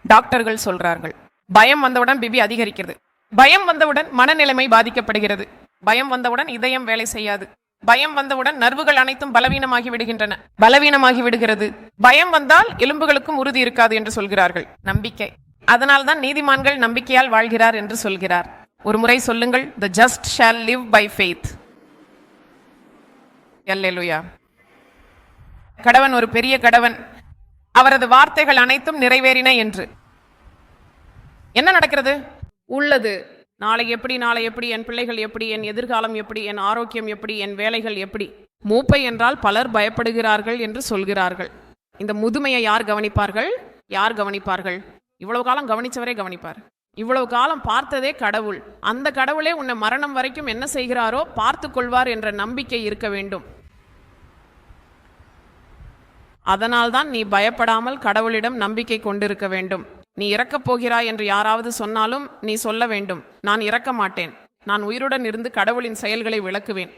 டாக்டர்கள் சொல்றார்கள். பயம் வந்தவுடன் பிபி அதிகரிக்கிறது. பயம் வந்தவுடன் மனநிலைமை பாதிக்கப்படுகிறது. பயம் வந்தவுடன் இதயம் வேலை செய்யாது. பயம் வந்தவுடன் நர்வுகள் அனைத்தும் பலவீனமாகி விடுகின்றன, பலவீனமாகி விடுகிறது. பயம் வந்தால் எலும்புகளுக்கும் உறுதி இருக்காது என்று சொல்கிறார்கள். நம்பிக்கை. அதனால்தான் நீதிமான்கள் நம்பிக்கையால் வாழ்கிறார் என்று சொல்கிறார். ஒரு முறை சொல்லுங்கள், the just shall live by faith. அல்லேலூயா. கடவன் ஒரு பெரிய கடவன், அவரது வார்த்தைகள் அனைத்தும் நிறைவேறின என்று. என்ன நடக்கிறது? உள்ளது. நாளை எப்படி, நாளை எப்படி, என் பிள்ளைகள் எப்படி, என் எதிர்காலம் எப்படி, என் ஆரோக்கியம் எப்படி, என் வேலைகள் எப்படி. மூப்பை என்றால் பலர் பயப்படுகிறார்கள் என்று சொல்கிறார்கள். இந்த முதுமையை யார் கவனிப்பார்கள்? யார் கவனிப்பார்கள்? இவ்வளவு காலம் கவனிச்சவரே கவனிப்பார். இவ்வளவு காலம் பார்த்ததே கடவுள். அந்த கடவுளே உன்னை மரணம் வரைக்கும் என்ன செய்கிறாரோ பார்த்து கொள்வார் என்ற நம்பிக்கை இருக்க வேண்டும். அதனால்தான் நீ பயப்படாமல் கடவுளிடம் நம்பிக்கை கொண்டிருக்க வேண்டும். நீ இறக்கப் போகிறாய் என்று யாராவது சொன்னாலும் நீ சொல்ல வேண்டும், நான் இறக்க மாட்டேன், நான் உயிருடன் இருந்து கடவுளின் செயல்களை விளக்குவேன்.